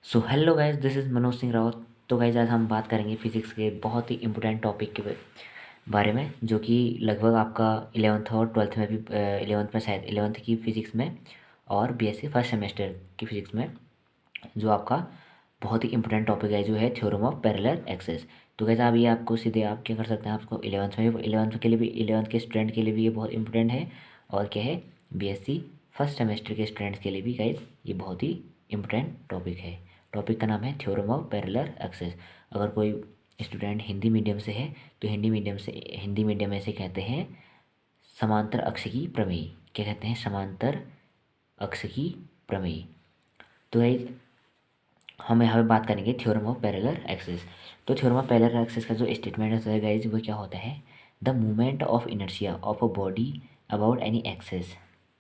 So hello guys, this is Manoj Singh Rawat. तो guys, आज हम बात करेंगे फिजिक्स के बहुत ही इम्पोर्टेंट टॉपिक के बारे में, जो कि लगभग आपका 11th और 12th में भी, 11th में शायद 11th की फिजिक्स में और बीएससी फर्स्ट सेमेस्टर की फिजिक्स में जो आपका बहुत ही इंपॉर्टेंट टॉपिक है, जो है थ्योरम ऑफ पैरेलल एक्सेस। तो कैसे आप ये आपको सीधे आप क्या कर सकते हैं, आपको 11th में भी, 11th के लिए भी, 11th के स्टूडेंट के लिए भी ये बहुत इंपॉर्टेंट है। और क्या है, बीएससी फर्स्ट सेमेस्टर के स्टूडेंट्स के लिए भी गाइज ये बहुत ही इंपॉर्टेंट टॉपिक है। टॉपिक का नाम है थ्योरम ऑफ पैरेलल एक्सेस। अगर कोई स्टूडेंट हिंदी मीडियम से है तो हिंदी मीडियम में से कहते हैं समांतर अक्ष की प्रमेय। क्या कहते हैं? समांतर अक्ष की प्रमेय। तो गाइज, हम यहाँ पे बात करेंगे थ्योरम ऑफ पैरेलल एक्सिस। तो थ्योरम ऑफ पैरेलल एक्सिस का जो स्टेटमेंट होता है गाइज, वो क्या होता है? The movement of inertia of a body about any axis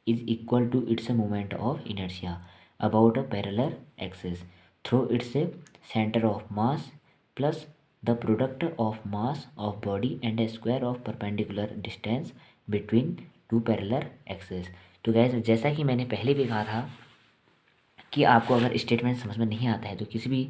is equal to its movement of inertia about a parallel axis through its centre of mass plus the product of mass of body and a square of perpendicular distance between two parallel axis. तो guys, जैसा कि मैंने पहले भी कहा था कि आपको अगर स्टेटमेंट समझ में नहीं आता है तो किसी भी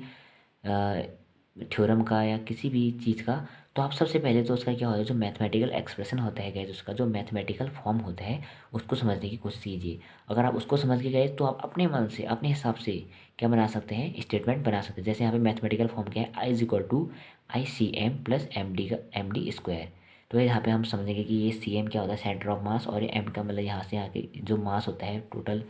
थ्योरम का या किसी भी चीज़ का, तो आप सबसे पहले तो उसका क्या होता है, जो मैथमेटिकल एक्सप्रेशन होता है गैस, उसका जो मैथमेटिकल फॉर्म होता है उसको समझने की कोशिश कीजिए। अगर आप उसको समझ के गए तो आप अपने मन से, अपने हिसाब से क्या बना सकते हैं, स्टेटमेंट बना सकते हैं। जैसे यहाँ पे मैथमेटिकल फॉर्म क्या है, I is equal to I C M plus M D का एम डी स्क्वायर। तो यहाँ पे हम समझेंगे कि ये सी एम क्या होता है, सेंटर ऑफ मास, और ये एम का मतलब यहाँ से आके जो मास होता है टोटल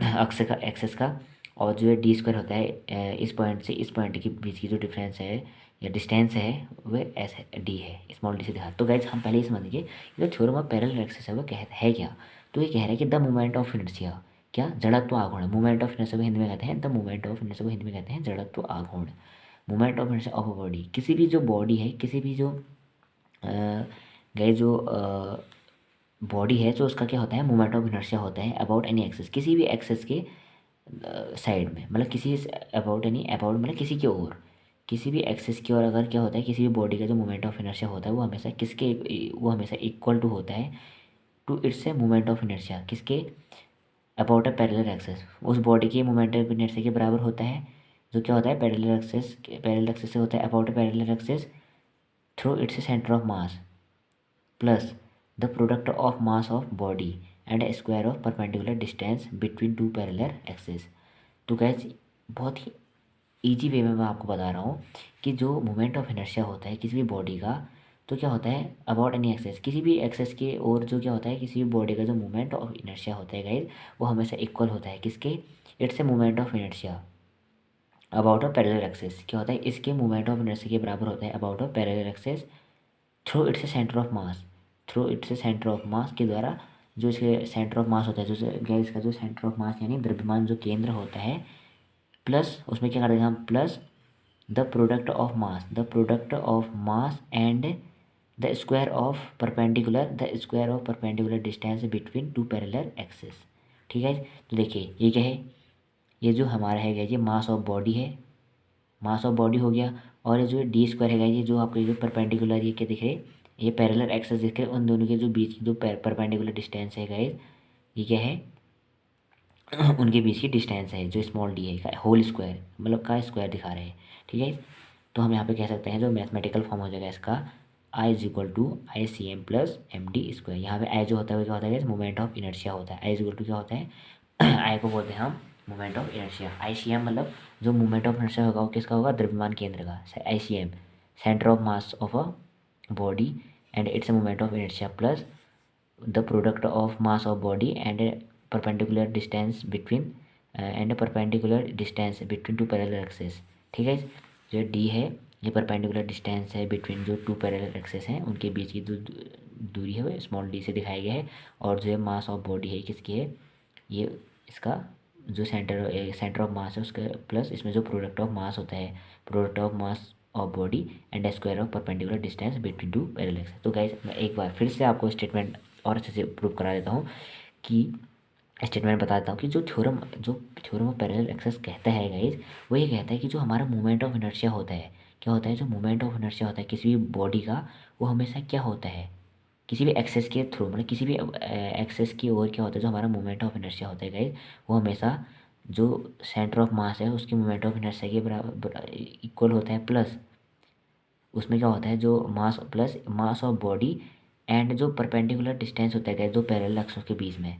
अक्स का, एक्सेस का। और जो है डी स्क्वायर होता है इस पॉइंट से इस पॉइंट के बीच की जो डिफरेंस है या डिस्टेंस है वह एस डी है, स्मॉल डी से दिखा। तो गाइज, हम पहले ही समझेंगे कि जो थ्योरम ऑफ पैरेलल एक्सेस है वो है क्या। तो ये कह रहा है कि द मोमेंट ऑफ इनर्शिया, क्या जड़त्व आघूर्ण, मूवमेंट ऑफ इनर्शिया को हिंदी में कहते हैं, द मूवमेंट ऑफ इनर्शिया को हिंदी में कहते हैं जड़त्व आघूर्ण। Movement of inertia of a body, किसी भी जो बॉडी है, किसी भी जो गए जो बॉडी है, जो उसका क्या होता है, मोमेंट ऑफ इनर्शिया होता है अबाउट एनी एक्सेस, किसी भी एक्सेस के साइड में, मतलब किसी अबाउट एनी, अबाउट मतलब किसी की ओर, किसी भी एक्सेस की ओर अगर क्या होता है, किसी भी बॉडी का जो मोमेंट ऑफ इनर्शिया होता है वो हमेशा किसके, वो हमेशा इक्वल टू होता है to its a moment of inertia, किसके, अबाउट अ पैरेलल एक्सेस, उस बॉडी के मोमेंट ऑफ इनर्शिया के बराबर होता है, जो क्या होता है, पैरेलल एक्सेस से होता है about a parallel axis through its centre of mass plus the product of mass of body and square of perpendicular distance between two parallel axis. तो गैस, बहुत ही ईजी वे में मैं आपको बता रहा हूँ कि जो मोमेंट ऑफ इनर्शिया होता है किसी भी बॉडी का, तो क्या होता है, अबाउट एनी एक्सेस, किसी भी एक्सेस के, और जो क्या होता है, किसी भी बॉडी का जो मोमेंट ऑफ इनर्शिया होता है गाइज, वो हमेशा इक्वल होता है किसके, its a moment of inertia about a parallel axis. क्या होता है, इसके मोमेंट ऑफ इनर्शिया के बराबर होता है about a parallel axis through its centre of mass, through its centre of mass के द्वारा, जो इसके सेंटर ऑफ मास होता है, जो गैस का जो सेंटर ऑफ मास यानी द्रव्यमान जो केंद्र होता है, प्लस उसमें क्या कर देंगे हम, plus the product of mass, the product of mass and the square of perpendicular distance between two parallel access. ठीक है। तो देखिए ये क्या है, ये जो हमारा है ये मास ऑफ बॉडी है, मास ऑफ बॉडी हो गया, और ये जो डी स्क्वायर है ये जो आपके जो परपेंडिकुलर, ये क्या दिख रहे, ये पैरेलल एक्सेस दिख रहे, उन दोनों के जो बीच की जो परपेंडिकुलर डिस्टेंस है गाइस, ये क्या है, उनके बीच की डिस्टेंस है जो स्मॉल डी है, होल स्क्वायर मतलब का स्क्वायर दिखा रहे हैं। ठीक है। तो हम यहाँ पे कह सकते हैं जो मैथमेटिकल फॉर्म हो जाएगा इसका, I is equal to I C M plus M D square. यहाँ पे आई जो होता है वो क्या होता है, मोमेंट ऑफ इनर्शिया होता है। आई इज इक्वल टू क्या होता है, आई को बोलते हैं हम moment of inertia. I C M मतलब जो मोमेंट ऑफ इनर्शिया होगा वो किसका होगा, द्रव्यमान केंद्र का, I C M centre of mass of a body and it's a moment of inertia plus the product of mass of body and perpendicular distance between two parallel access. ठीक है। जो डी है ये परपेंडिकुलर डिस्टेंस है between जो two parallel axes हैं उनके बीच की जो दूरी है वो स्मॉल डी से दिखाया गया है। और जो है मास ऑफ बॉडी है किसकी है, ये इसका जो सेंटर ऑफ मास है उसका, प्लस इसमें जो प्रोडक्ट ऑफ मास होता है, product of mass of body and square of perpendicular distance between two parallel axis. तो गाइस, मैं एक बार फिर से आपको स्टेटमेंट और अच्छे से प्रूव करा देता हूँ कि स्टेटमेंट बता देता हूँ कि जो थ्योरम ऑफ पैरेलल एक्सेस कहता है गाइज, वो ये कहता है कि जो हमारा मोमेंट ऑफ इनर्शिया होता है, क्या होता है, जो मोमेंट ऑफ इनर्शिया होता है किसी भी बॉडी का, वो हमेशा क्या होता है, किसी भी एक्सेस के थ्रू, मतलब किसी भी एक्सेस की ओर क्या होता है, जो हमारा मोमेंट ऑफ इनर्शिया होता है गाइज, वो हमेशा जो सेंटर ऑफ मास है उसकी मोमेंट ऑफ इनर्शिया के बराबर इक्वल होता है, प्लस उसमें क्या होता है जो mass plus mass of body and जो परपेंडिकुलर डिस्टेंस होता है दो पैरेलल अक्षों के बीच में,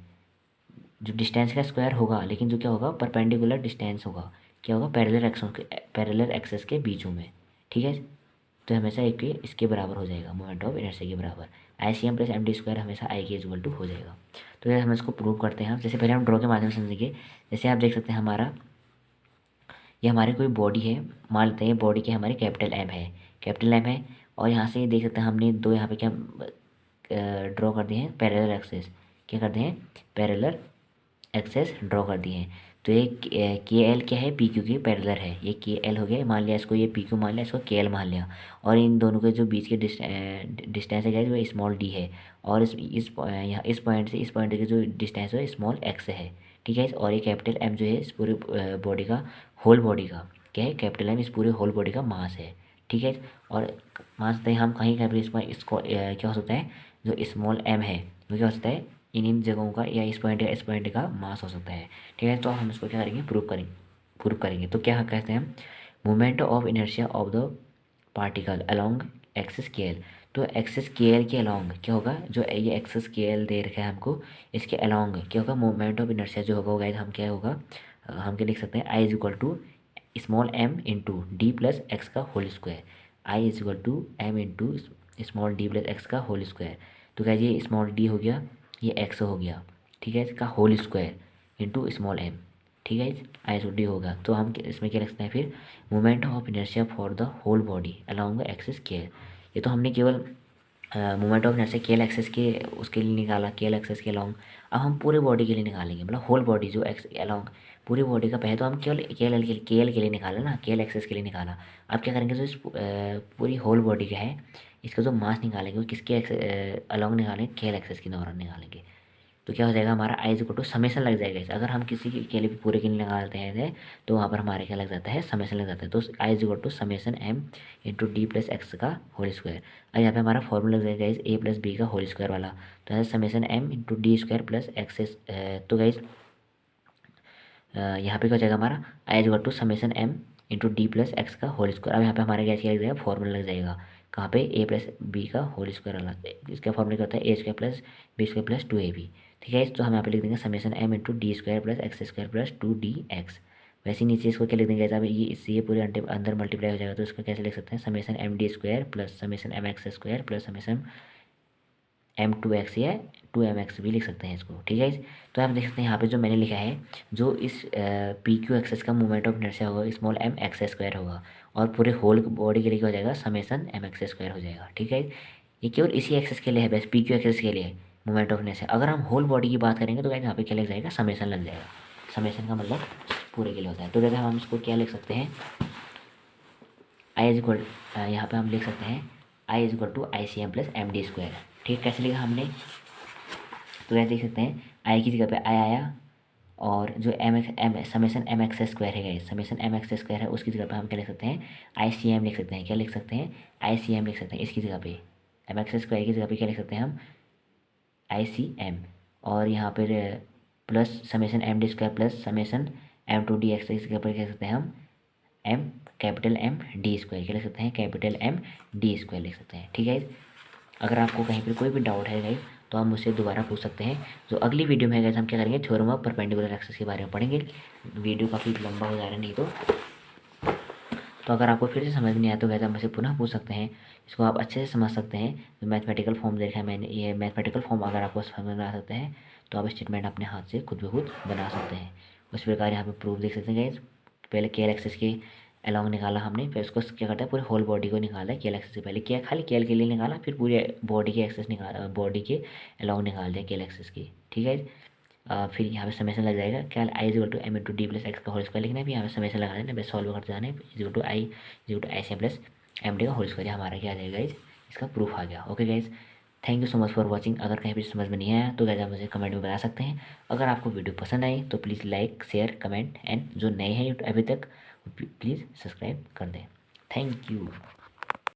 जो डिस्टेंस का स्क्वायर होगा लेकिन जो क्या होगा परपेंडिकुलर डिस्टेंस होगा, क्या होगा पैरेलल अक्षों के पैरेलल एक्सेस के बीचों में। ठीक है, तो हमेशा एक इसके बराबर हो जाएगा, मोमेंट ऑफ इनर्शिया के बराबर। I C M plus M D square हमेशा आई के इक्वल टू हो जाएगा। तो जैसे हम इसको प्रूव करते हैं, जैसे पहले हम ड्रॉ के माध्यम से समझेंगे। जैसे आप देख सकते हैं हमारा ये हमारी कोई बॉडी है, मान लेते हैं बॉडी के हमारे कैपिटल एम है, कैपिटल एम है। और यहाँ से देख सकते हैं हमने दो यहाँ पे क्या ड्रॉ कर दिए हैं पैरेलल एक्सेस, क्या कर दिए हैं पैरेलल एक्सेस ड्रॉ कर दिए हैं। तो ये के एल क्या है पी क्यू के पैरेलल है, ये के एल हो गया, मान लिया इसको, ये पी क्यू मान लिया, इसको के एल मान लिया। और इन दोनों के जो बीच के डिस्टेंस है क्या है, वो स्मॉल डी है। और यहाँ इस पॉइंट से इस पॉइंट के जो डिस्टेंस है स्मॉल एक्स है। ठीक है, और ये कैपिटल एम जो है इस पूरे बॉडी का, होल बॉडी का क्या है, कैपिटल एम इस पूरे होल बॉडी का मास है। ठीक है, और मान सकते हैं हम कहीं कहीं पर इसको क्या हो सकता है, जो स्मॉल एम है वो क्या हो सकता है इन जगहों का, या इस पॉइंट का मास हो सकता है। ठीक है, तो हम इसको क्या करेंगे प्रूव करेंगे। तो क्या कहते हैं, moment of inertia of the particle along axis K L. तो एक्सिस के एल के अलोंग क्या होगा, जो ये एक्सिस के एल दे रखा है हमको, इसके अलोंग क्या होगा, मोमेंट ऑफ इनर्शिया जो होगा गाइस, हम क्या होगा, हम क्या लिख सकते हैं, I is equal to small M into D plus X का whole square. I is equal to M into small D plus X का होल स्क्वायर। तो क्या ये स्मॉल डी हो गया, ये एक्स हो गया, ठीक है, इसका whole square into small M. ठीक है, आई सो डी होगा। तो हम इसमें क्या लिखते हैं फिर, moment of inertia for the whole body along the axis K L. ये तो हमने केवल मोमेंट ऑफ इनर्शिया के एल एक्सेस के उसके लिए निकाला, के एल एक्सेस के अलोंग। अब हम पूरे बॉडी के लिए निकालेंगे, मतलब होल बॉडी जो एक्स अलोंग पूरी बॉडी का। पहले तो हम केवल के एल के लिए निकाला ना, के एल एक्सेस के लिए निकाला। अब क्या करेंगे, जो इस पूरी होल बॉडी का है इसका जो मास निकालेंगे वो किसके अलोंग निकालेंगे, के एल एक्सेस के दौरान निकालेंगे। तो क्या हो जाएगा हमारा I is equal to summation लग जाएगा इसे। अगर हम किसी के लिए भी पूरे के लिए निकालते हैं तो वहाँ पर हमारे क्या लग जाता है, समेसन लग जाता है। तो I is equal to summation M into D plus X का होल स्क्वायर। अब यहाँ पे हमारा फॉर्मूला लग जाएगा ए प्लस बी का होल स्क्वायर वाला। तो ऐसे summation M into D square plus X. तो गाइज यहाँ पे क्या हो जाएगा हमारा, I is equal to summation M into D plus X का होल स्क्वायर। अब यहाँ पे हमारा क्या लग जाएगा, फॉर्मूला लग जाएगा कहाँ पे, ए प्लस बी का होल स्क्वायर वाला। इसका फॉर्मूला क्या होता है, A square plus B square plus two A B. ठीक है, तो हम यहाँ पे लिख देंगे summation M into D square plus X square plus two D X. वैसे नीचे इसको क्या लिख देंगे, जैसा ये इससे ये पूरे अंदर मल्टीप्लाई हो जाएगा। तो इसको कैसे लिख सकते हैं, summation M D square plus summation M X square plus summation M two X या टू एम एक्स भी लिख सकते हैं इसको। ठीक है, तो आप देख सकते हैं यहाँ पे जो मैंने लिखा है, जो इस पी क्यू एक्सेस का मोमेंट ऑफ इनर्शिया होगा स्मॉल एम एक्स स्क्वायर होगा, और पूरे होल बॉडी के लिए क्या हो जाएगा, समेसन एम एक्स स्क्वायर हो जाएगा। ठीक है, ये केवल इसी एक्सेस के लिए है, बस पी क्यू एक्सेस के लिए मोमेंट ऑफ इनर्शिया। अगर हम होल बॉडी की बात करेंगे तो क्या यहाँ पे क्या लग जाएगा, समेसन लग जाएगा। समेसन का मतलब पूरे के लिए होता है। तो जैसे हम इसको क्या लिख सकते हैं, आई इज इक्वल, यहाँ पे हम लिख सकते हैं I is equal to I C M plus M D square. ठीक, कैसे लिखा हमने, तो यहाँ देख सकते हैं आई की जगह पे आई आया, और जो M summation M X square है, समेसन एम एक्स स्क्वायर है, उसकी जगह पे हम क्या लिख सकते हैं, आई सी एम लिख सकते हैं। क्या लिख सकते हैं, आई सी एम लिख सकते हैं। इसकी जगह पे एम एक्स स्क्वायर की जगह पे क्या लिख सकते हैं हम, आई सी एम। और यहाँ पर plus summation M D square plus summation M two D X, इसकी जगह पर क्या लिख सकते हैं हम, M capital M D square, क्या लिख सकते हैं, कैपिटल एम डी स्क्वायर लिख सकते हैं। ठीक है, अगर आपको कहीं पर कोई भी डाउट है गाइस तो आप मुझसे दोबारा पूछ सकते हैं। जो अगली वीडियो में गाइस हम क्या करेंगे, थ्योरम ऑफ परपेंडिकुलर एक्सिस के बारे में पढ़ेंगे। वीडियो काफ़ी लंबा हो जा रहा है नहीं तो अगर आपको फिर से समझ नहीं आया तो गाइस आप मुझसे पुनः पूछ सकते हैं। इसको आप अच्छे से समझ सकते हैं। जो मैथमेटिकल फॉर्म देखा है मैंने, ये मैथमेटिकल फॉर्म अगर आपको समझ में आ सकता है तो आप स्टेटमेंट अपने हाथ से खुद ब खुद बना सकते हैं। उस प्रकार यहाँ पे प्रूफ देख सकते हैं गाइस। पहले के एल एक्सिस के अलोंग निकाला हमने, फिर उसको क्या करता है, पूरे होल बॉडी को निकाला है। केएल एक्सेस से पहले क्या, खाली केएल के लिए निकाला, फिर पूरे बॉडी के एक्सेस निकाला, बॉडी के अलोंग निकाल दिया केएल एक्सेस की। ठीक है, फिर यहाँ पे समेसन लग जाएगा, क्या I is equal to M into D plus X का होल स्क्वायर लिखना है। फिर यहाँ पे समेसन लगा देना, बस सॉल्व करते जाना है। Is equal to I is equal to I C plus M D का होल स्क्वायर, हमारा क्या आ जाएगा गाइज, इसका प्रूफ आ गया। Okay guys, thank you so much for watching. अगर कहीं भी समझ में नहीं आया तो गाइज आप मुझे कमेंट में बता सकते हैं। अगर आपको वीडियो पसंद आई तो please like share comment, and जो नए हैं अभी तक प्लीज़ सब्सक्राइब कर दें। Thank you.